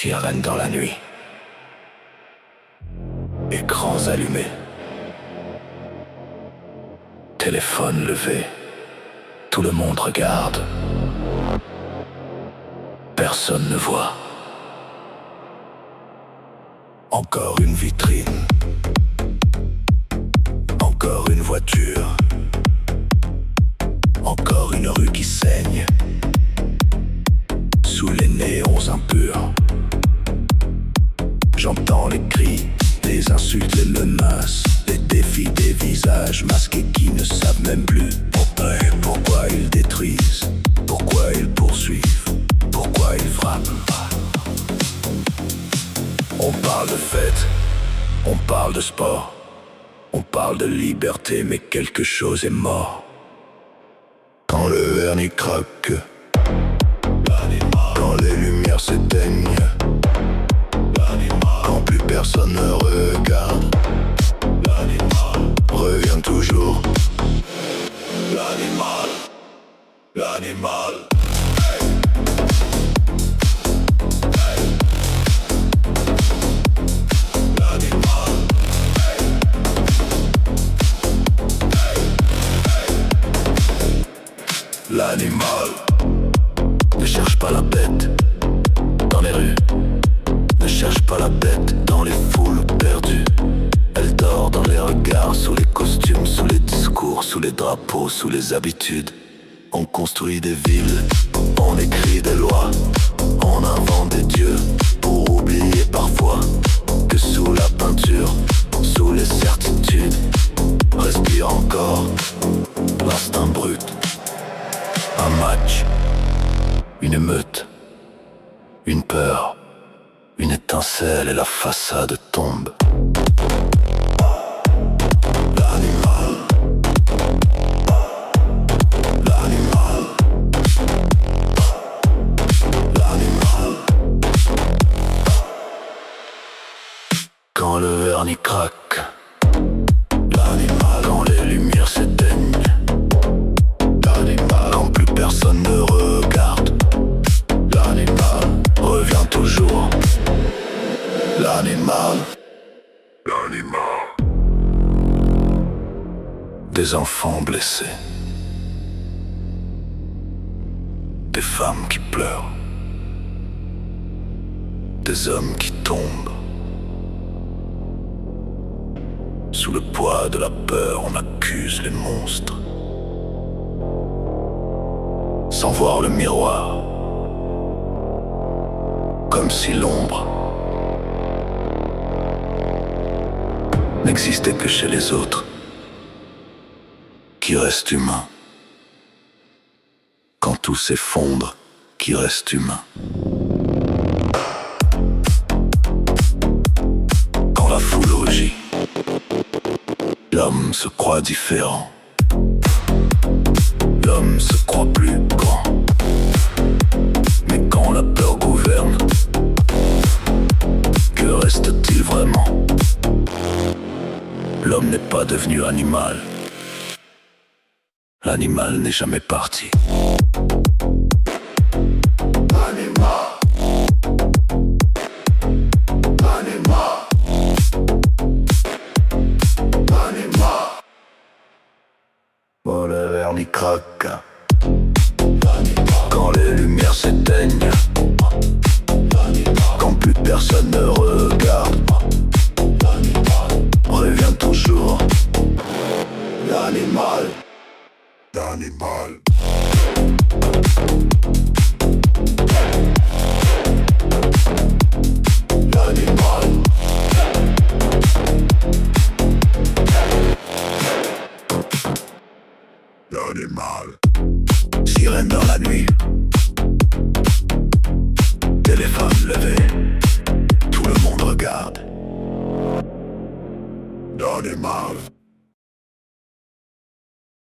Sirène dans la nuit. Écrans allumés. Téléphone levé. Tout le monde regarde. Personne ne voit. Encore une vitrine. Encore une voiture. Encore une rue qui saigne. Sous les néons impurs. J'entends les cris, les insultes, les menaces, les défis des visages masqués qui ne savent même plus pourquoi ils détruisent, pourquoi ils poursuivent, pourquoi ils frappent. On parle de fête, on parle de sport, on parle de liberté, mais quelque chose est mort. Quand le vernis craque, quand les lumières s'éteignent, quand plus personne ne regarde, l'animal revient toujours. L'animal, l'animal. L'animal ne cherche pas la bête dans les rues, ne cherche pas la bête dans les foules perdues. Elle dort dans les regards, sous les costumes, sous les discours, sous les drapeaux, sous les habitudes. On construit des villes, on écrit des lois, on invente des dieux pour oublier parfois que sous la peinture, sous les certitudes, respire encore l'instinct brut. Un match, une émeute, une peur, une étincelle et la façade tombe. L'animal, l'animal, l'animal. Quand le vernis craque, l'animal. Quand les lumières s'éteignent, l'animal. Quand plus personne ne regarde, l'animal revient toujours. L'animal, l'animal. Des enfants blessés, des femmes qui pleurent, des hommes qui tombent. Sous le poids de la peur, on accuse les monstres. Sans voir le miroir, comme si l'ombre n'existait que chez les autres, qui restent humains. Quand tout s'effondre, qui reste humain. Quand la foule rugit, l'homme se croit différent. L'homme se croit plus grand. Mais quand la peur gouverne, que reste-t-il vraiment? L'homme n'est pas devenu animal. L'animal n'est jamais parti. Animal. Animal. Animal. Quand le vernis craque, quand les lumières s'éteignent, quand plus personne ne regarde, revient toujours. L'animal, l'animal. L'animal. L'animal. Sirène dans la nuit. Téléphone levé. Tout le monde regarde. L'animal.